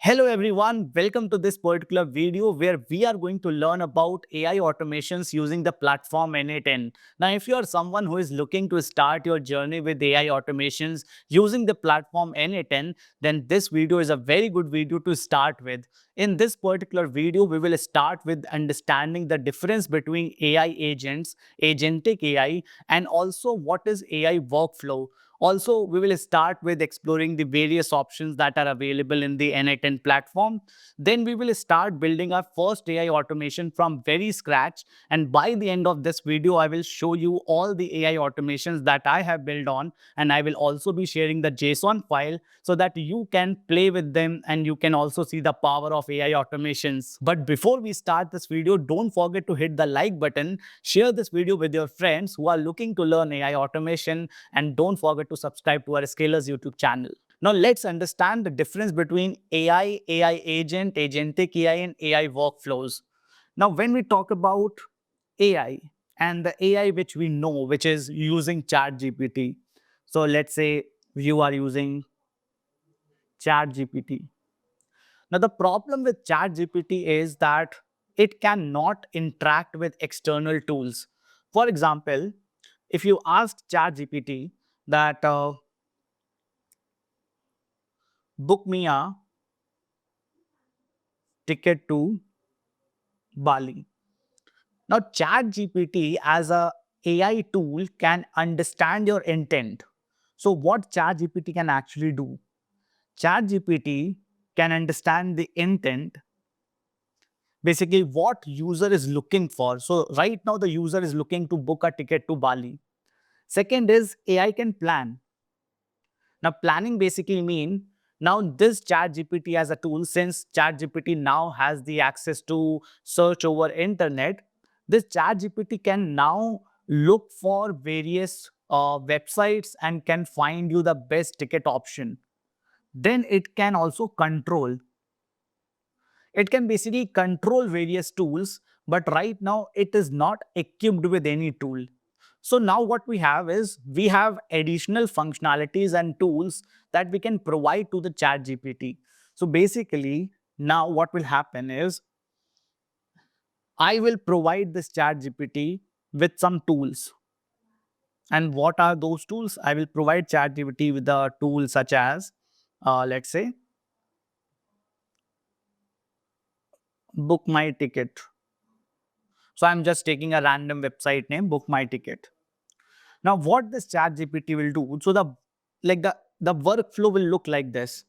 Hello everyone, welcome to this particular video where we are going to learn about AI automations using the platform n8n. Now, if you are someone who is looking to start your journey with AI automations using the platform n8n, then this video is a very good video to start with. In this particular video, we will start with understanding the difference between AI agents, agentic AI, and also what is AI workflow. Also, we will start with exploring the various options that are available in the n8n platform. Then we will start building our first AI automation from very scratch. And by the end of this video, I will show you all the AI automations that I have built on. And I will also be sharing the JSON file so that you can play with them and you can also see the power of AI automations. But before we start this video, don't forget to hit the like button, share this video with your friends who are looking to learn AI automation, and don't forget to subscribe to our Scalers YouTube channel. Now let's understand the difference between AI, AI agent, agentic AI, and AI workflows. Now when we talk about AI and the AI which we know, which is using ChatGPT. So let's say you are using ChatGPT. Now the problem with ChatGPT is that it cannot interact with external tools. For example, if you ask ChatGPT that book me a ticket to Bali. Now, ChatGPT as a AI tool can understand your intent. So, what ChatGPT can actually do? ChatGPT can understand the intent, basically what user is looking for. So, right now the user is looking to book a ticket to Bali. Second is AI can plan. Now, planning basically mean now this ChatGPT as a tool, since ChatGPT now has the access to search over internet, this ChatGPT can now look for various websites and can find you the best ticket option. Then it can also control. It can basically control various tools, but right now it is not equipped with any tool. So now what we have is we have additional functionalities and tools that we can provide to the chat GPT. So basically now what will happen is I will provide this chat GPT with some tools. And what are those tools? I will provide chat GPT with a tool such as, let's say, book my ticket. So I'm just taking a random website name, book my ticket. Now what this chat GPT will do, so the workflow will look like this.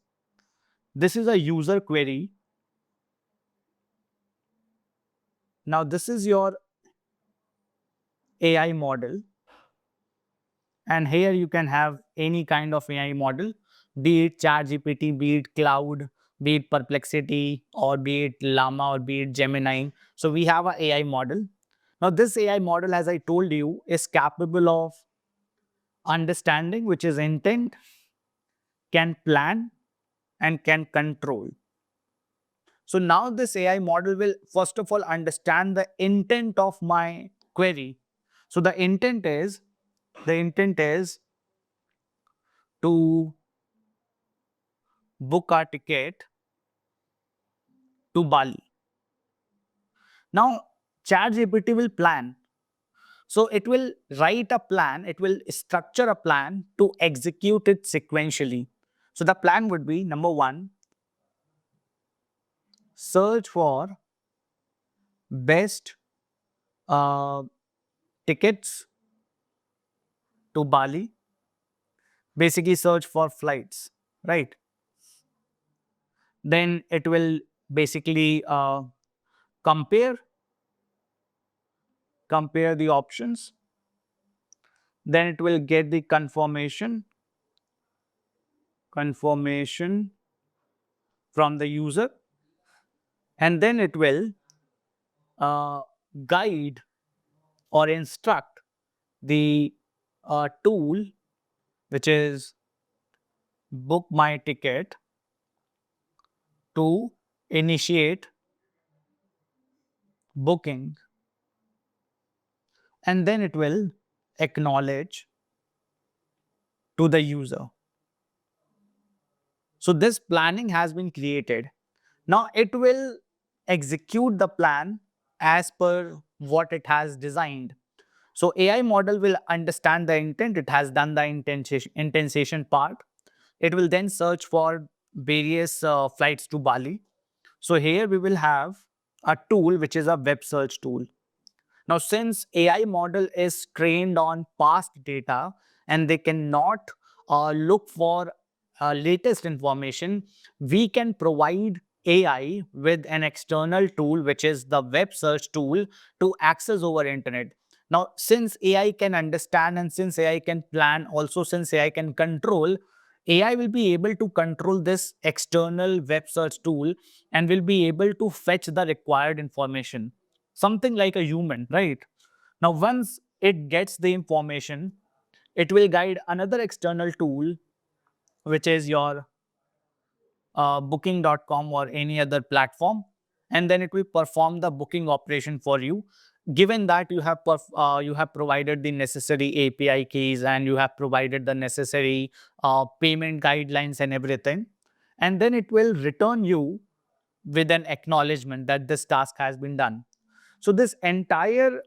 This is a user query. Now this is your AI model. And here you can have any kind of AI model, be it ChatGPT, be it Cloud, be it Perplexity, or be it Llama, or be it Gemini. So we have an AI model. Now this AI model, as I told you, is capable of understanding, which is intent, can plan, and can control. So now this AI model will first of all understand the intent of my query. So the intent is to book a ticket to Bali. Now ChatGPT will plan. So it will write a plan, it will structure a plan to execute it sequentially. So the plan would be number one, search for best uh, tickets to Bali, basically search for flights, right? Then it will basically compare the options. Then it will get the confirmation from the user, and then it will uh, guide or instruct the tool, which is book my ticket, to initiate booking, and then it will acknowledge to the user. So this planning has been created. Now it will execute the plan as per what it has designed. So AI model will understand the intent. It has done the intention part. It will then search for various flights to Bali. So here we will have a tool which is a web search tool. Now, since AI model is trained on past data and they cannot look for latest information, we can provide AI with an external tool, which is the web search tool, to access over internet. Now, since AI can understand and since AI can plan, also since AI can control, AI will be able to control this external web search tool and will be able to fetch the required information. Something like a human, right? Now, once it gets the information, it will guide another external tool, which is your booking.com or any other platform, and then it will perform the booking operation for you. Given that you have provided the necessary API keys and you have provided the necessary payment guidelines and everything, and then it will return you with an acknowledgement that this task has been done. So this entire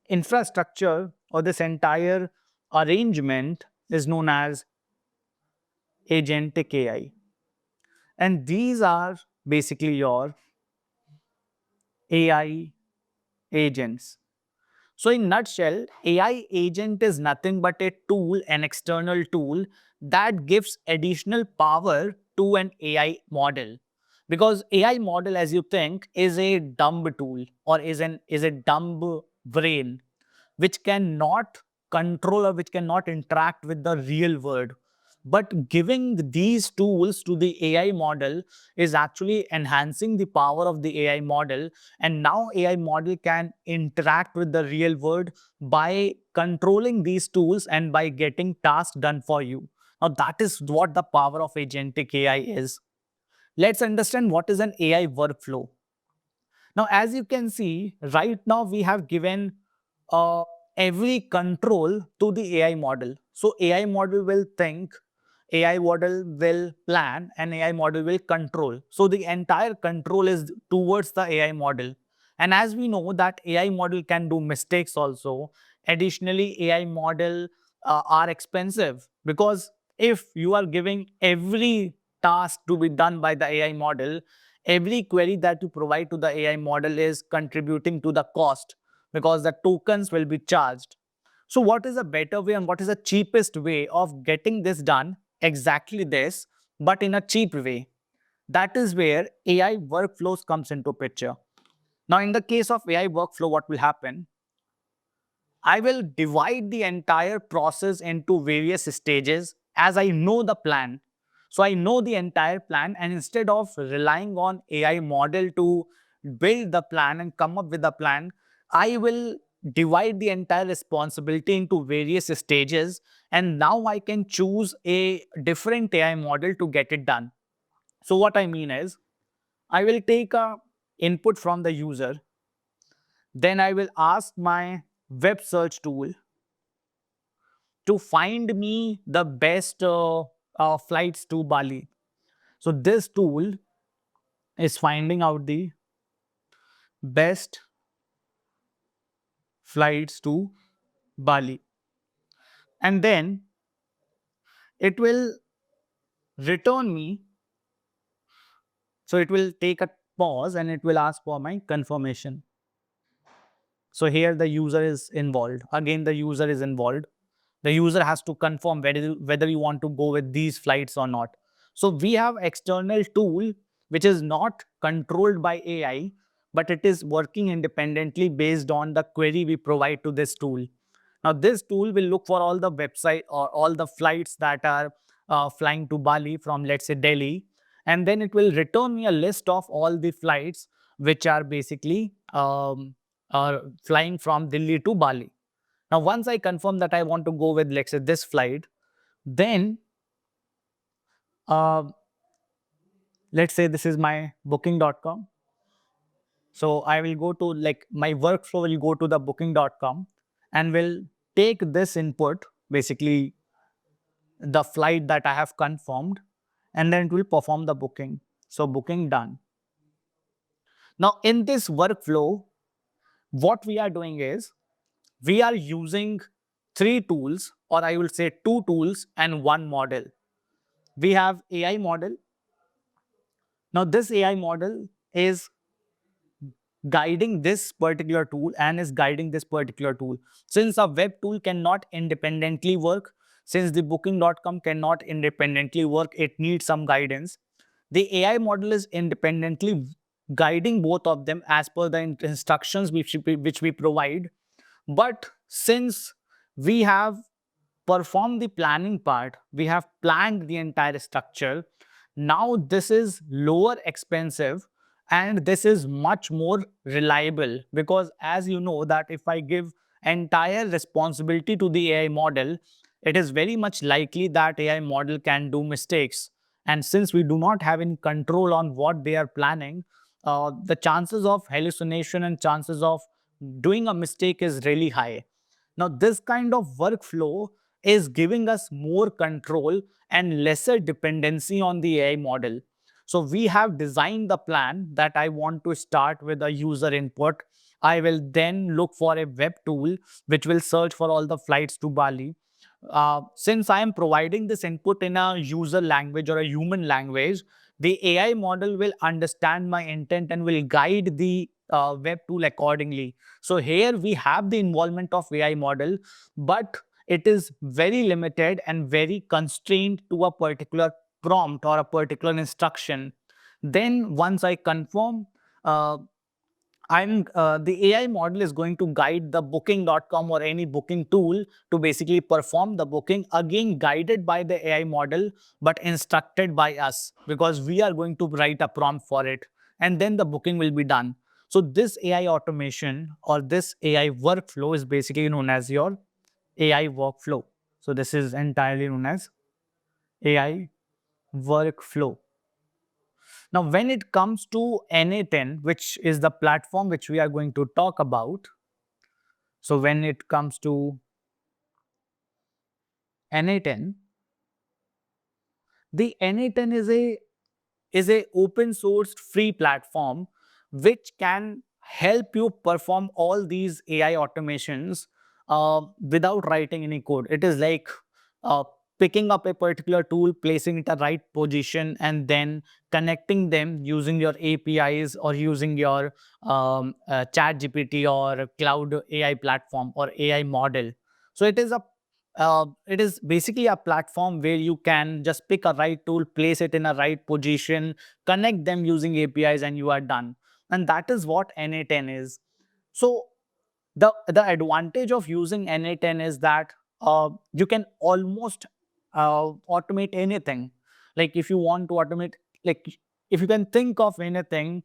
infrastructure or this entire arrangement is known as agentic AI. And these are basically your AI agents. So in nutshell, AI agent is nothing but a tool, an external tool that gives additional power to an AI model. Because AI model, as you think, is a dumb tool or is a dumb brain which cannot control or which cannot interact with the real world. But giving these tools to the AI model is actually enhancing the power of the AI model. And now AI model can interact with the real world by controlling these tools and by getting tasks done for you. Now that is what the power of agentic AI is. Let's understand what is an AI workflow. Now, as you can see, right now we have given uh, every control to the AI model. So AI model will think, AI model will plan, and AI model will control. So the entire control is towards the AI model. And as we know that AI model can do mistakes also. Additionally, AI model are expensive because if you are giving every task to be done by the AI model, every query that you provide to the AI model is contributing to the cost because the tokens will be charged. So what is a better way and what is the cheapest way of getting this done? Exactly this, but in a cheap way. That is where AI workflows comes into picture. Now, in the case of AI workflow, what will happen? I will divide the entire process into various stages as I know the plan. So I know the entire plan, and instead of relying on AI model to build the plan and come up with the plan, I will divide the entire responsibility into various stages, and now I can choose a different AI model to get it done. So what I mean is, I will take a input from the user, then I will ask my web search tool to find me the best flights to Bali. So this tool is finding out the best flights to Bali. And then it will return me. So it will take a pause and it will ask for my confirmation. So here the user is involved. Again, the user is involved. The user has to confirm whether you want to go with these flights or not. So we have external tool which is not controlled by AI, but it is working independently based on the query we provide to this tool. Now this tool will look for all the website or all the flights that are flying to Bali from, let's say, Delhi, and then it will return me a list of all the flights which are basically flying from Delhi to Bali. Now, once I confirm that I want to go with, let's say, this flight, then uh, let's say this is my booking.com. So I will go to, like, my workflow will go to the booking.com and will take this input, basically the flight that I have confirmed, and then it will perform the booking. So booking done. Now, in this workflow, what we are doing is we are using three tools, or I will say two tools and one model. We have AI model. Now, this AI model is guiding this particular tool and is guiding this particular tool. Since a web tool cannot independently work, since the booking.com cannot independently work, it needs some guidance. The AI model is independently guiding both of them as per the instructions which we provide. But since we have performed the planning part, we have planned the entire structure, now this is lower expensive and this is much more reliable, because as you know that if I give entire responsibility to the AI model, it is very much likely that AI model can do mistakes. And since we do not have any control on what they are planning, the chances of hallucination and chances of doing a mistake is really high. Now, this kind of workflow is giving us more control and lesser dependency on the AI model. So we have designed the plan that I want to start with a user input. I will then look for a web tool which will search for all the flights to Bali. Since I am providing this input in a user language or a human language, the AI model will understand my intent and will guide the web tool accordingly. So here we have the involvement of AI model, but it is very limited and very constrained to a particular prompt or a particular instruction. Then once I confirm, the AI model is going to guide the booking.com or any booking tool to basically perform the booking, again guided by the AI model, but instructed by us, because we are going to write a prompt for it, and then the booking will be done. So this AI automation or this AI workflow is basically known as your AI workflow. So this is entirely known as AI workflow. Now, when it comes to n8n, which is the platform which we are going to talk about, so when it comes to n8n, the n8n is a open sourced free platform which can help you perform all these AI automations without writing any code. It is like uh, picking up a particular tool, placing it at the right position, and then connecting them using your APIs or using your chat GPT or cloud AI platform or AI model. So it is basically a platform where you can just pick a right tool, place it in a right position, connect them using APIs, and you are done. And that is what n8n is. So the advantage of using n8n is that you can almost automate anything. Like if you want to automate, like if you can think of anything,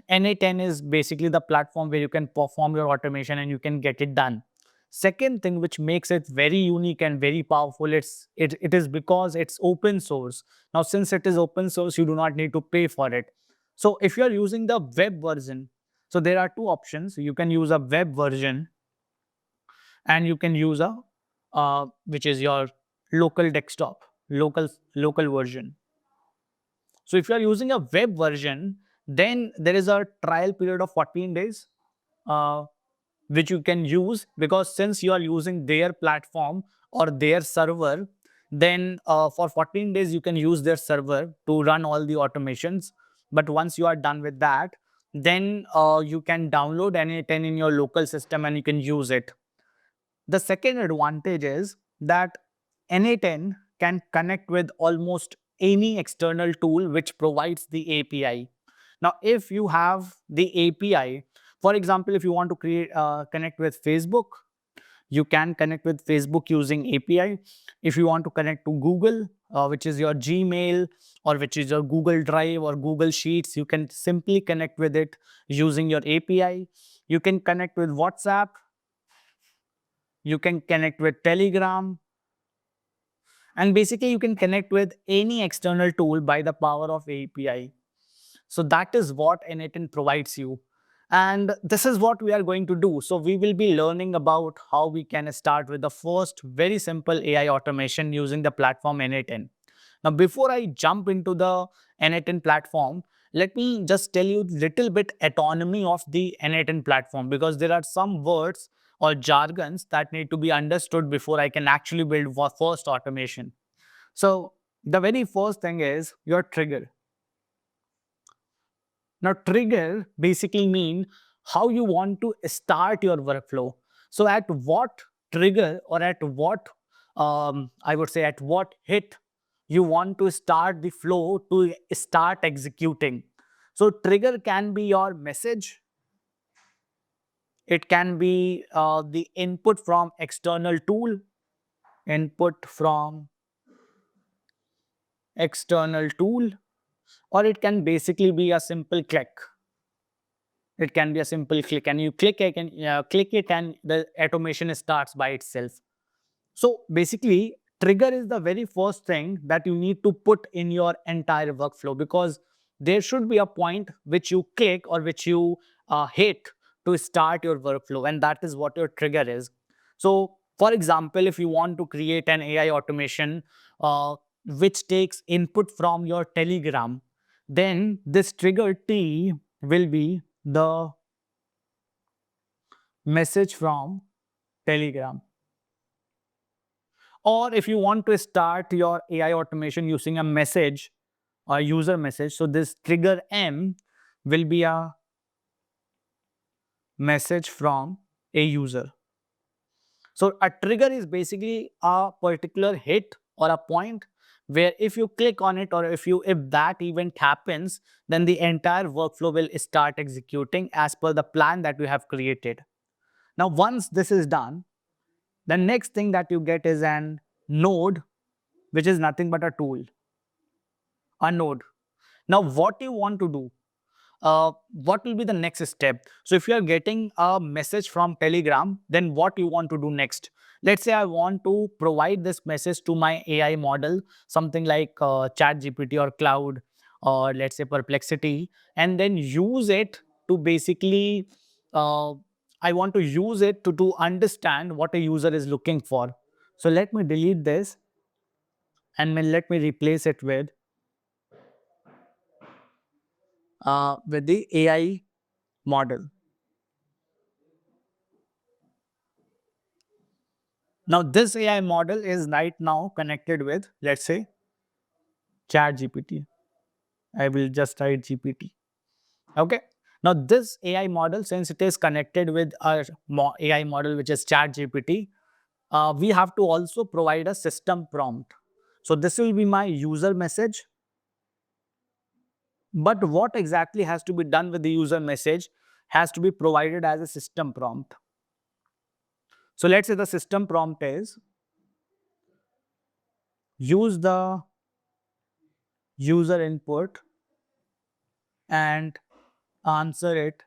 n8n is basically the platform where you can perform your automation and you can get it done. Second thing which makes it very unique and very powerful, it is because it's open source. Now, since it is open source, you do not need to pay for it. So if you are using the web version, so there are two options. You can use a web version and you can use a which is your local desktop, local version. So if you are using a web version, then there is a trial period of 14 days. Uh, which you can use, because since you are using their platform or their server, then for 14 days you can use their server to run all the automations. But once you are done with that, then you can download n8n in your local system and you can use it. The second advantage is that n8n can connect with almost any external tool which provides the API. Now, if you have the API, for example, if you want to connect with Facebook, you can connect with Facebook using API. If you want to connect to Google, which is your Gmail or which is your Google Drive or Google Sheets, you can simply connect with it using your API. You can connect with WhatsApp. You can connect with Telegram. And basically, you can connect with any external tool by the power of API. So that is what n8n provides you. And this is what we are going to do. So we will be learning about how we can start with the first very simple AI automation using the platform n8n. Now, before I jump into the n8n platform, let me just tell you little bit autonomy of the n8n platform, because there are some words or jargons that need to be understood before I can actually build first automation. So the very first thing is your trigger. Now, trigger basically mean how you want to start your workflow. So at what trigger, or at what, I would say at what hit you want to start the flow to start executing. So trigger can be your message. It can be the input from external tool, input from external tool, or it can basically be a simple click. It can be a simple click, and you click it, and click it, and the automation starts by itself. So basically, trigger is the very first thing that you need to put in your entire workflow, because there should be a point which you click or which you hit to start your workflow, and that is what your trigger is. So, for example, if you want to create an AI automation which takes input from your Telegram, then this trigger T will be the message from Telegram. Or if you want to start your AI automation using a message or user message, so this trigger M will be a message from a user. So a trigger is basically a particular hit or a point where if you click on it, or if that event happens, then the entire workflow will start executing as per the plan that you have created. Now, once this is done, the next thing that you get is an node, which is nothing but a tool, a node. Now, what you want to do, what will be the next step? So if you are getting a message from Telegram, then what you want to do next? Let's say I want to provide this message to my AI model, something like ChatGPT or Cloud, or let's say Perplexity, and then use it to basically, I want to use it to understand what a user is looking for. So let me delete this, and then let me replace it with the AI model. Now, this AI model is right now connected with, let's say, ChatGPT. I will just write GPT. Okay. Now, this AI model, since it is connected with our AI model, which is ChatGPT, we have to also provide a system prompt. So, this will be my user message. But what exactly has to be done with the user message has to be provided as a system prompt. So, let's say the system prompt is use the user input and answer it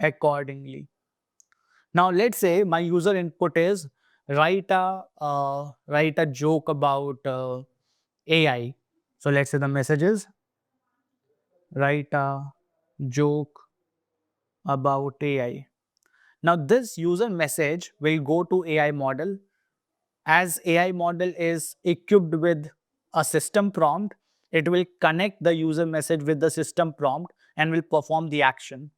accordingly. Now, let's say my user input is write a joke about AI. So let's say the message is write a joke about AI. Now, this user message will go to AI model. As AI model is equipped with a system prompt, it will connect the user message with the system prompt and will perform the action.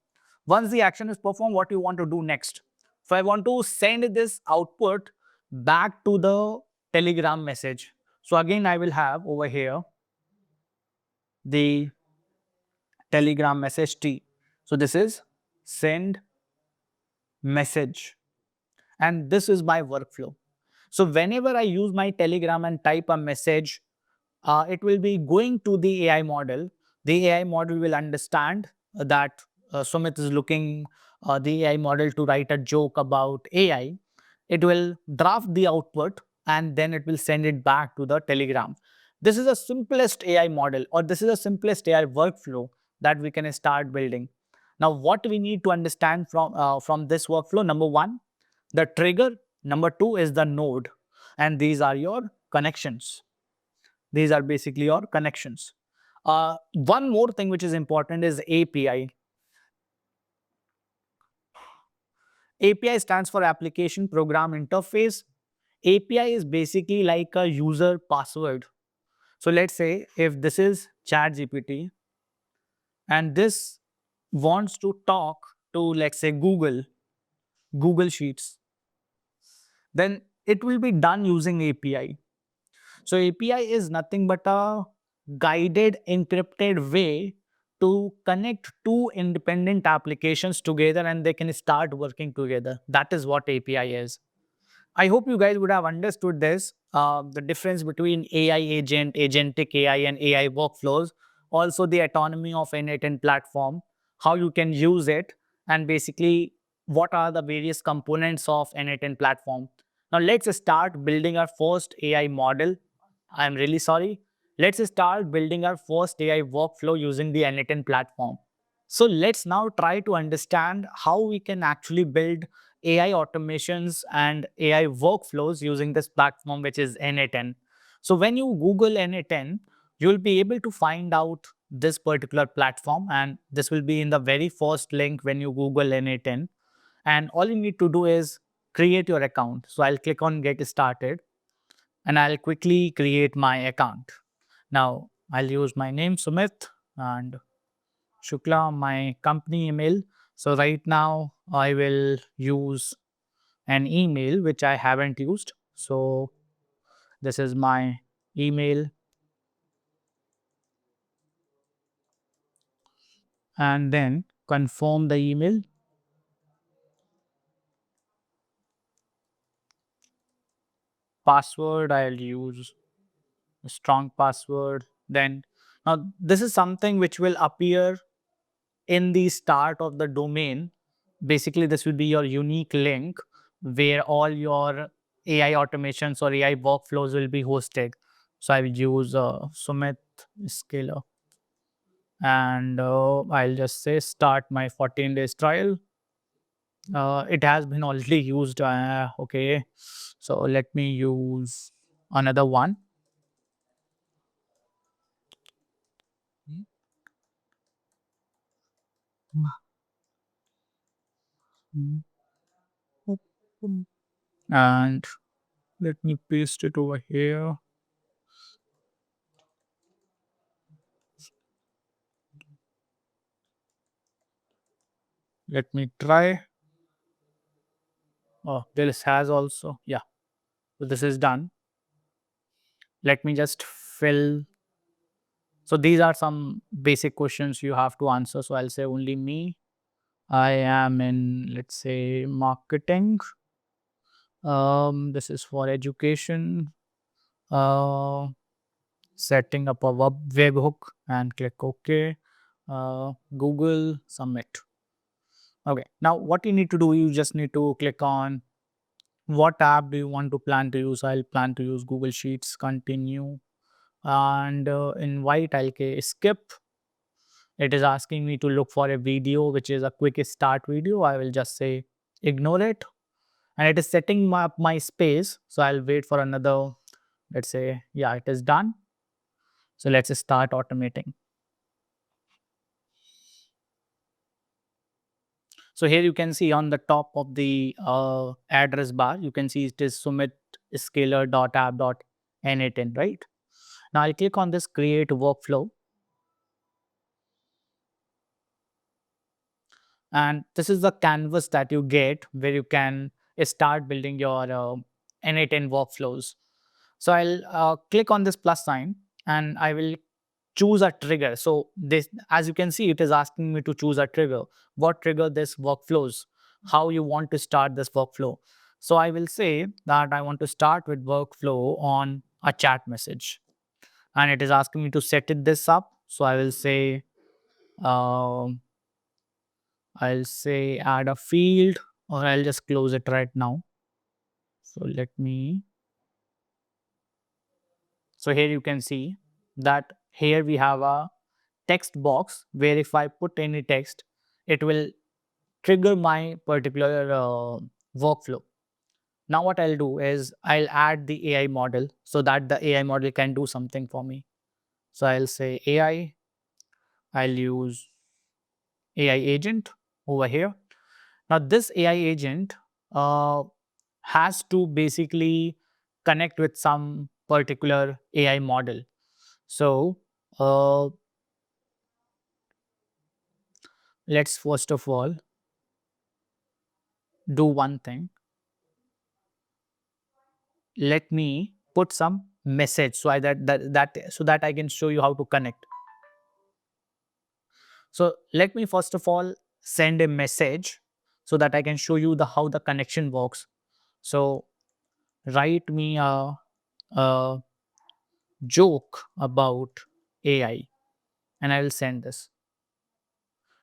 Once the action is performed, what you want to do next? So I want to send this output back to the Telegram message. So again, I will have over here the Telegram message T. So this is send message, and this is my workflow. So whenever I use my Telegram and type a message, it will be going to the AI model. The AI model will understand that Sumit is looking the AI model to write a joke about AI. It will draft the output, and then it will send it back to the Telegram. This is the simplest AI model, or this is the simplest AI workflow that we can start building. Now, what we need to understand from this workflow: number one, the trigger; number two is the node, and these are your connections. These are basically your connections. One more thing which is important is API. API stands for Application Program Interface. API is basically like a user password. So let's say if this is ChatGPT, and this wants to talk to, let's say, Google Sheets, then it will be done using API. So API is nothing but a guided encrypted way to connect two independent applications together and they can start working together. That is what API is. I hope you guys would have understood this, the difference between AI agent, agentic AI, and AI workflows. Also, the autonomy of n8n platform, how you can use it, and basically what are the various components of n8n platform. Now, let's start building our first AI model. I'm really sorry. Let's start building our first AI workflow using the n8n platform. So let's now try to understand how we can actually build AI automations and AI workflows using this platform, which is n8n. So when you Google n8n, you'll be able to find out this particular platform, and this will be in the very first link when you Google n8n. And all you need to do is create your account. So I'll click on Get Started, and I'll quickly create my account. Now I'll use my name Sumit and Shukla, my company email. So right now I will use an email which I haven't used. So this is my email, and then confirm the email. Password, I'll use a strong password. Then now this is something which will appear in the start of the domain. Basically, this will be your unique link where all your AI automations or AI workflows will be hosted. So I will use Sumit Scaler, and I'll just say start my 14 days trial. It has been already used. Okay, so let me use another one. And let me paste it over here. Let me try. Oh, this has also, yeah. So this is done. Let me just fill. So these are some basic questions you have to answer. So I'll say only me. I am in, let's say, marketing. This is for education. Uh, Setting up a webhook and click OK. Google submit. Okay. Now what you need to do, you just need to click on what app do you want to plan to use. I'll plan to use Google Sheets. Continue, and invite. I'll skip. It is asking me to look for a video which is a quick start video. I will just say ignore it, and it is setting up my space. So I'll wait for another, let's say, yeah, it is done. So let's start automating. So here you can see on the top of the address bar, you can see it is summitscaler.app.n8n, right? Now I'll click on this create workflow, and this is the canvas that you get where you can start building your n8n workflows. So I'll click on this plus sign, and I will choose a trigger. So this, as you can see, it is asking me to choose a trigger. What trigger this workflows? How you want to start this workflow? So I will say that I want to start with workflow on a chat message, and it is asking me to set this up. So I will say, um, I'll say add a field, or I'll just close it right now. So let me. So here you can see that here we have a text box where if I put any text, it will trigger my particular workflow. Now what I'll do is I'll add the AI model so that the AI model can do something for me. So I'll say AI, I'll use AI agent over here. Now this AI agent has to basically connect with some particular AI model. So let's first of all do one thing. Let me put some message so that I can show you how to connect. So let me first of all send a message so that I can show you the how the connection works. So write me a joke about AI and I will send this.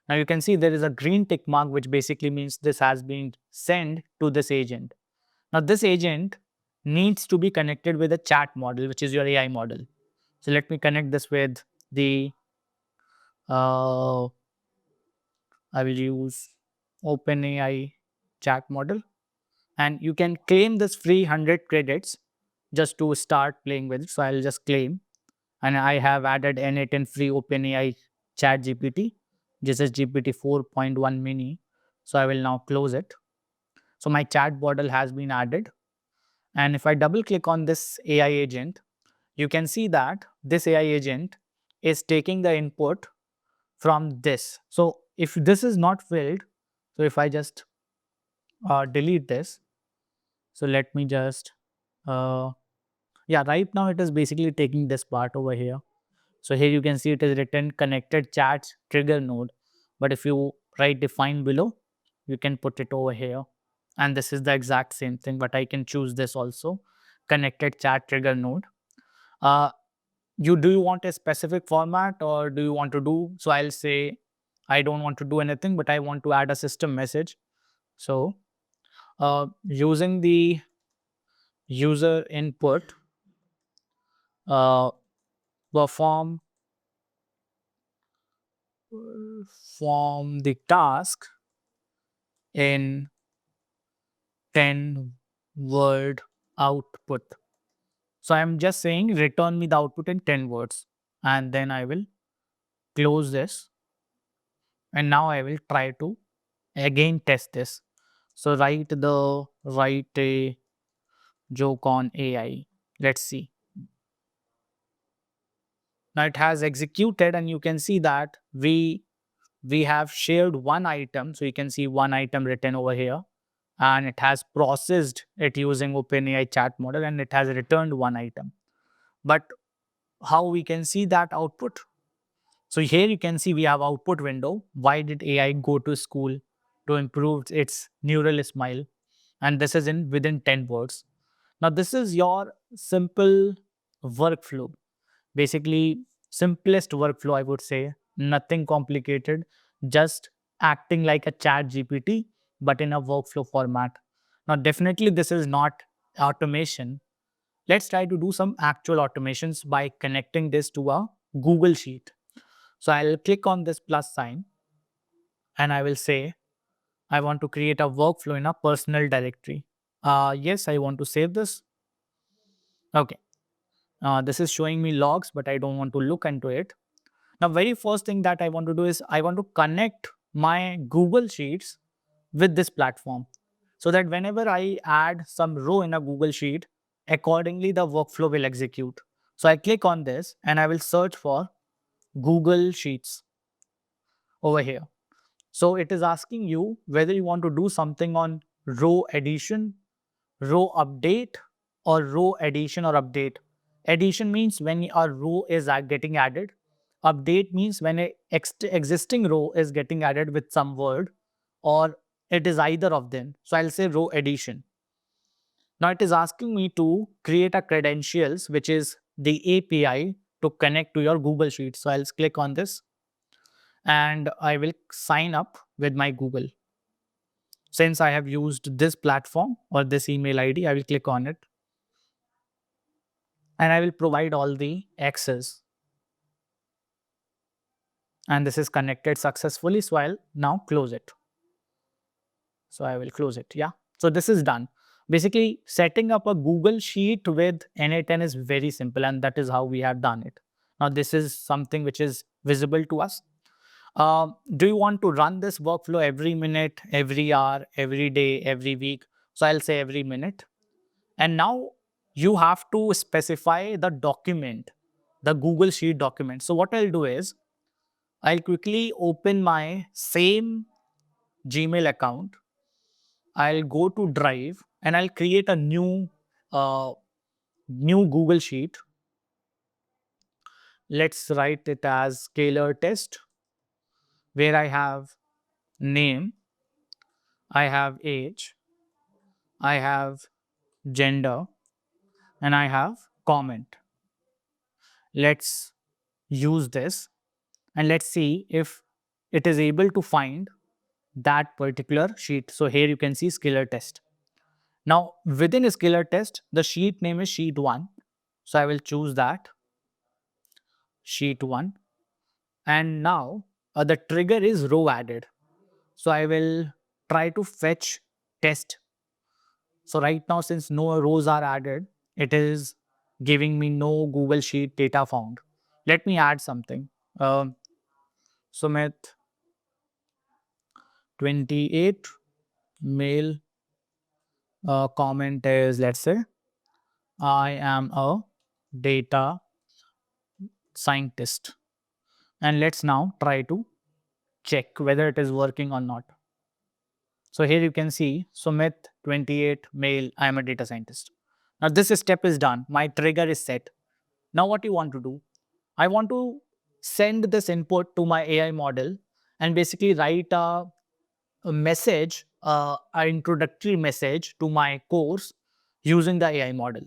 Now you can see there is a green tick mark, which basically means this has been sent to this agent. Now this agent needs to be connected with a chat model, which is your AI model. So let me connect this with the, I will use OpenAI chat model. And you can claim this free 100 credits just to start playing with it. So I'll just claim. And I have added n8n free OpenAI chat GPT. This is GPT 4.1 mini. So I will now close it. So my chat model has been added. And if I double click on this AI agent, you can see that this AI agent is taking the input from this. So if this is not filled, so if I just delete this, so let me just, yeah, right now it is basically taking this part over here. So here you can see it is written connected chats trigger node. But if you write define below, you can put it over here. And this is the exact same thing, but I can choose this also, connected chat trigger node. Uh, do you want a specific format or do you want to do, so I'll say I don't want to do anything, but I want to add a system message. So using the user input, uh, perform from the task in 10 word output. So I'm just saying return me the output in 10 words, and then I will close this, and now I will try to again test this. So write a joke on AI. Let's see. Now it has executed and you can see that we have shared one item. So you can see one item written over here, and it has processed it using OpenAI chat model and it has returned one item. But how we can see that output? So here you can see we have output window. Why did AI go to school? To improve its neural smile. And this is in within 10 words. Now this is your simple workflow. Basically, simplest workflow, I would say. Nothing complicated, just acting like a chat GPT, but in a workflow format. Now, definitely, this is not automation. Let's try to do some actual automations by connecting this to a Google Sheet. So I'll click on this plus sign and I will say, I want to create a workflow in a personal directory. Yes, I want to save this. Okay. This is showing me logs, but I don't want to look into it. Now, very first thing that I want to do is I want to connect my Google Sheets with this platform so that whenever I add some row in a Google Sheet, accordingly the workflow will execute. So I click on this and I will search for Google Sheets over here. So it is asking you whether you want to do something on row addition, row update, or row addition or update. Addition means when a row is getting added. Update means when a existing row is getting added with some word, or it is either of them. So I'll say row addition. Now it is asking me to create a credentials, which is the API to connect to your Google Sheet. So I'll click on this and I will sign up with my Google. Since I have used this platform or this email ID, I will click on it and I will provide all the access. And this is connected successfully. So I'll now close it. So I will close it. Yeah. So this is done. Basically, setting up a Google Sheet with n8n is very simple, and that is how we have done it. Now, this is something which is visible to us. Do you want to run this workflow every minute, every hour, every day, every week? So I'll say every minute. And now you have to specify the document, the Google Sheet document. So what I'll do is I'll quickly open my same Gmail account. I'll go to Drive and I'll create a uh, new Google Sheet. Let's write it as scalar test, where I have name, I have age, I have gender, and I have comment. Let's use this and let's see if it is able to find that particular sheet. So here you can see scalar test. Now within a scalar test, the sheet name is sheet 1. So I will choose that sheet 1. And now the trigger is row added. So I will try to fetch test. So right now, since no rows are added, it is giving me no Google Sheet data found. Let me add something. Sumit 28 male, comment is, let's say, I am a data scientist. And let's now try to check whether it is working or not. So here you can see Sumit 28 male, I am a data scientist. Now this step is done. My trigger is set. Now what you want to do? I want to send this input to my AI model and basically write a message, an introductory message to my course using the AI model.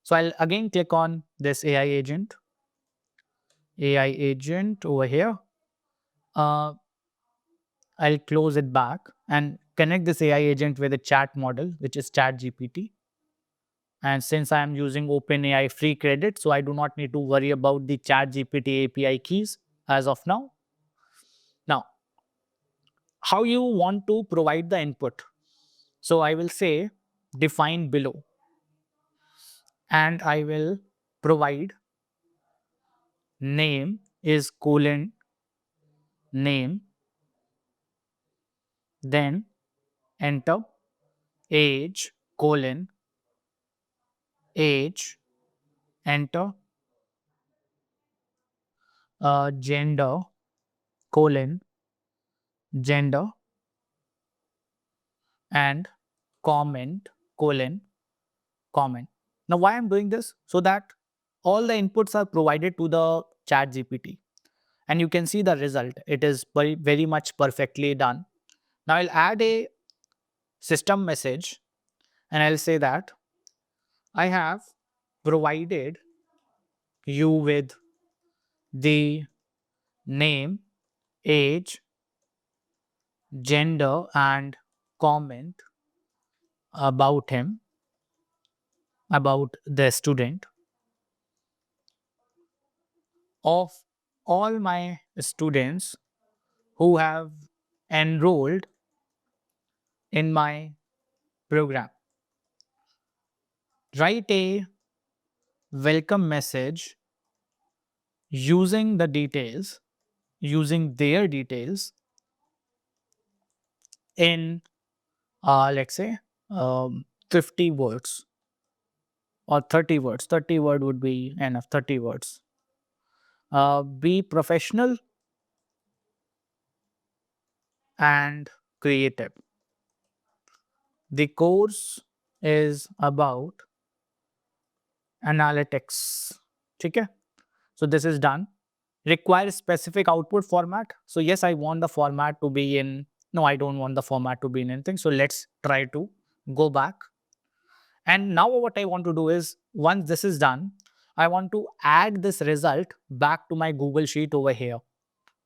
So I'll again click on this AI agent over here. I'll close it back and connect this AI agent with a chat model, which is ChatGPT. And since I am using OpenAI free credit, so I do not need to worry about the ChatGPT API keys as of now. Now, how you want to provide the input? So I will say define below, and I will provide name is colon name, then enter age colon age, enter gender colon gender, and comment colon comment. Now why I'm doing this? So that all the inputs are provided to the chat GPT and you can see the result. It is very much perfectly done. Now I'll add a system message and I'll say that I have provided you with the name, age, gender, and comment about him, about the student. Of all my students who have enrolled in my program, write a welcome message using the details, using their details in, let's say, 50 words or 30 words. 30 word would be enough, 30 words. Be professional and creative. The course is about analytics. Okay? So this is done. Require specific output format. So yes, I want the format to be in, no, I don't want the format to be in anything. So let's try to go back. And now what I want to do is, once this is done, I want to add this result back to my Google Sheet over here.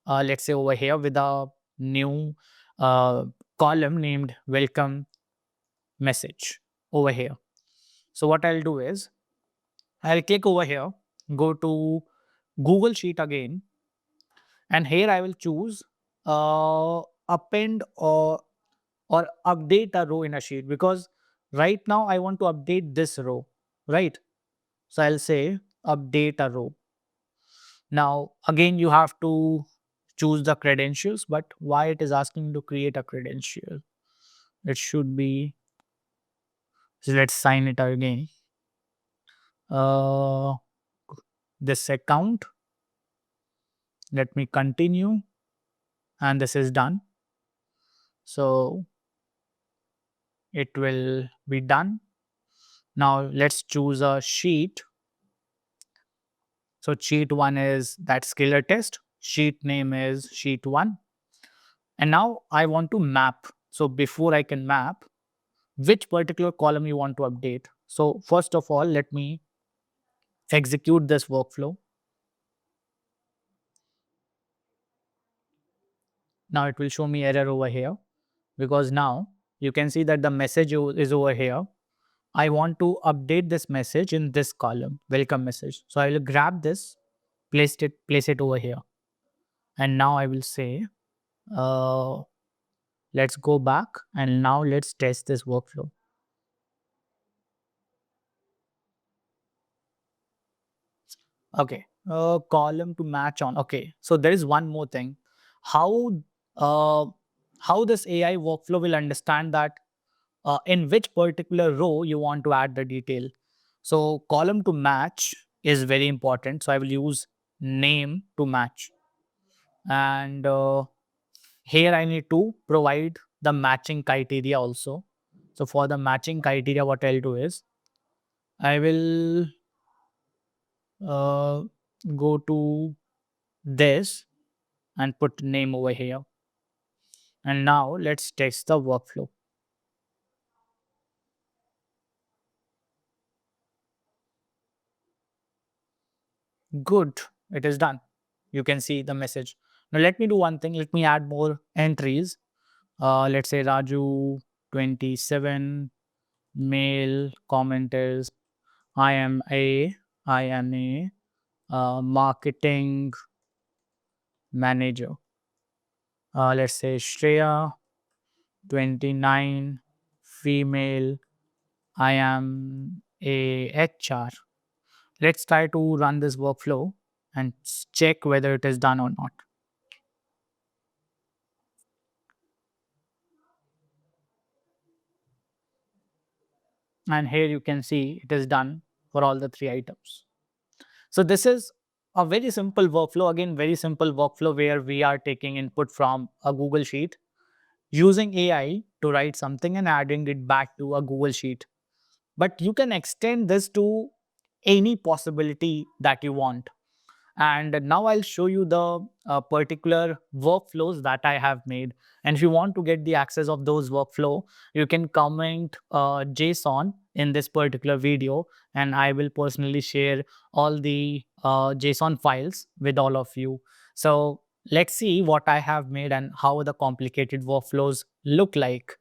Let's say over here with a new column named welcome message over here. So what I'll do is, I'll click over here, go to Google Sheet again, and here I will choose append or update a row in a sheet, because right now I want to update this row, right? So I'll say update a row. Now again you have to choose the credentials, but why it is asking to create a credential? It should be, so let's sign it again. This account, let me continue. and this is done. So it will be done. Now let's choose a sheet. So sheet 1 is that skiller test. Sheet name is sheet 1. And now I want to map. So before I can map, which particular column you want to update. So first of all, let me execute this workflow. Now it will show me error over here because now you can see that the message is over here. I want to update this message in this column, welcome message. So I will grab this, place it over here. And now I will say, let's go back and now let's test this workflow. Okay, column to match on. Okay, so there is one more thing. How uh, how this AI workflow will understand that in which particular row you want to add the detail. So column to match is very important. So I will use name to match, and here I need to provide the matching criteria also. So for the matching criteria, what I'll do is I will uh, go to this and put name over here. And now let's test the workflow. Good, it is done. You can see the message. Now let me do one thing. Let me add more entries. Let's say Raju 27, mail, comment is I am a marketing manager. Let's say Shreya 29, female, I am a HR. Let's try to run this workflow and check whether it is done or not. And here you can see it is done for all the 3 items. So this is a very simple workflow. Again, very simple workflow where we are taking input from a Google Sheet, using AI to write something and adding it back to a Google Sheet. But you can extend this to any possibility that you want. And now I'll show you the particular workflows that I have made. And if you want to get the access of those workflow, you can comment JSON in this particular video, and I will personally share all the JSON files with all of you. So let's see what I have made and how the complicated workflows look like.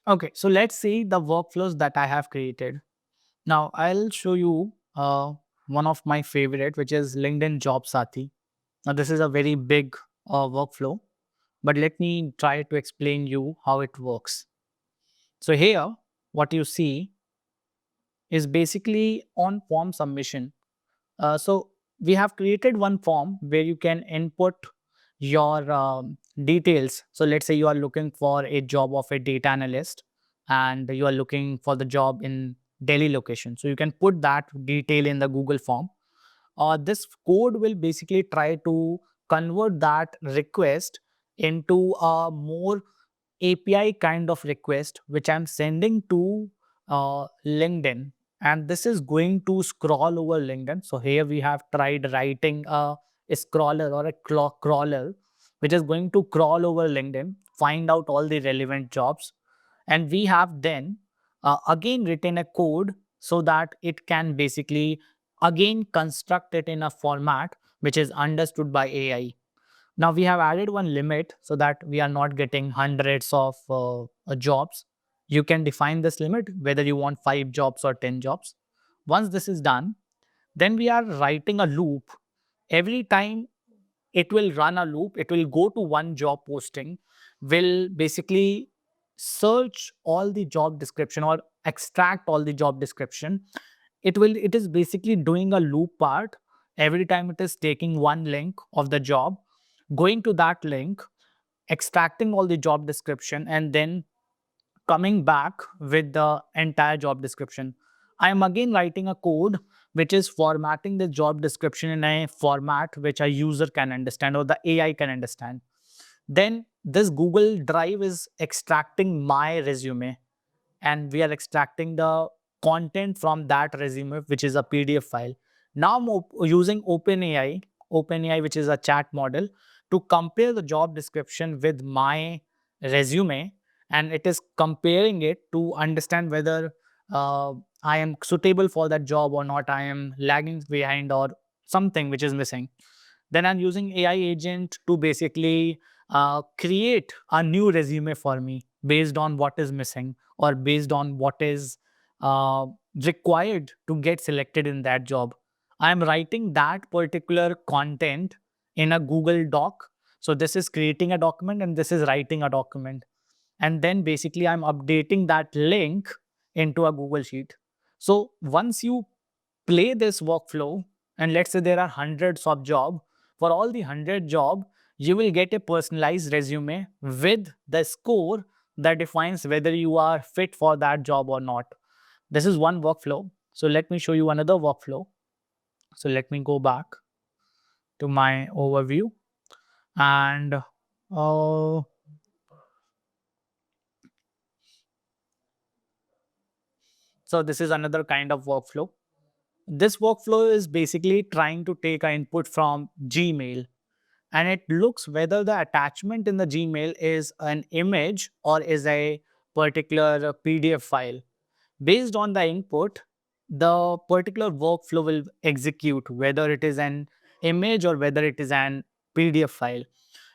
Okay, so let's see the workflows that I have created. Now I'll show you one of my favorite, which is LinkedIn Job Sathi. Now this is a very big workflow, but let me try to explain you how it works. So here, what you see is basically on form submission. So we have created one form where you can input your details. So let's say you are looking for a job of a data analyst and you are looking for the job in Delhi location. So you can put that detail in the Google form. This code will basically try to convert that request into a more API kind of request, which I'm sending to LinkedIn. And this is going to scroll over LinkedIn. So here we have tried writing a scroller or a crawler, which is going to crawl over LinkedIn, find out all the relevant jobs. And we have then again written a code so that it can basically again construct it in a format which is understood by AI. Now we have added one limit so that we are not getting hundreds of jobs. You can define this limit whether you want 5 jobs or 10 jobs. Once this is done, then we are writing a loop. Every time it will run a loop, it will go to one job posting, will basically search all the job description or extract all the job description. It is basically doing a loop part. Every time it is taking one link of the job, going to that link, extracting all the job description, and then coming back with the entire job description. I am again writing a code which is formatting the job description in a format which a user can understand or the AI can understand. Then this Google Drive is extracting my resume, and we are extracting the content from that resume, which is a PDF file. Now I'm using OpenAI, which is a chat model, to compare the job description with my resume, and it is comparing it to understand whether I am suitable for that job or not, I am lagging behind or something which is missing. Then I'm using AI agent to basically create a new resume for me based on what is missing or based on what is uh, required to get selected in that job. I'm writing that particular content in a Google Doc. So this is creating a document and this is writing a document. And then basically I'm updating that link into a Google Sheet. So once you play this workflow, and let's say there are hundreds of job, for all the 100 job, you will get a personalized resume with the score that defines whether you are fit for that job or not. This is one workflow. So let me show you another workflow. So let me go back to my overview, and so this is another kind of workflow. This workflow is basically trying to take an input from Gmail, and it looks whether the attachment in the Gmail is an image or is a particular PDF file. Based on the input, the particular workflow will execute whether it is an image or whether it is an PDF file.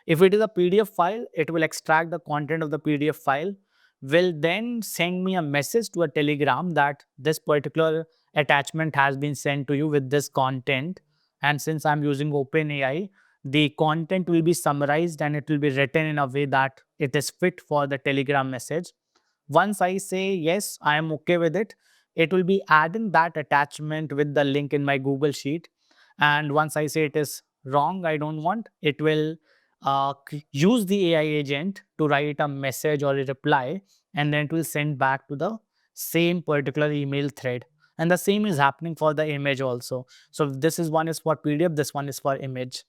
If it is a PDF file, it will extract the content of the PDF file, will then send me a message to a Telegram that this particular attachment has been sent to you with this content. And since I'm using OpenAI, the content will be summarized and it will be written in a way that it is fit for the Telegram message. Once I say yes, I am okay with it, it will be adding that attachment with the link in my Google Sheet. And once I say it is wrong, I don't want, it will use the AI agent to write a message or a reply, and then it will send back to the same particular email thread. And the same is happening for the image also. So this is one is for PDF, this one is for image.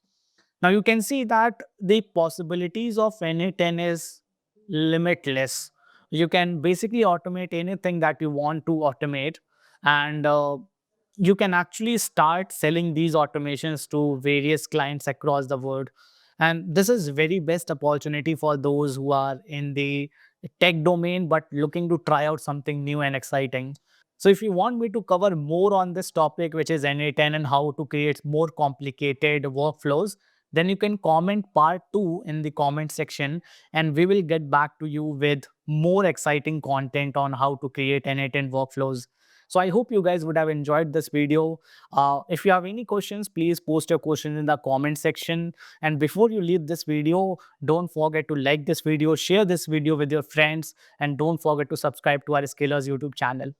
Now you can see that the possibilities of n8n is limitless. You can basically automate anything that you want to automate, and you can actually start selling these automations to various clients across the world. And this is very best opportunity for those who are in the tech domain but looking to try out something new and exciting. So if you want me to cover more on this topic, which is n8n and how to create more complicated workflows, then you can comment part 2 in the comment section, and we will get back to you with more exciting content on how to create n8n workflows. So I hope you guys would have enjoyed this video. If you have any questions, please post your questions in the comment section. And before you leave this video, don't forget to like this video, share this video with your friends, and don't forget to subscribe to our Scalers YouTube channel.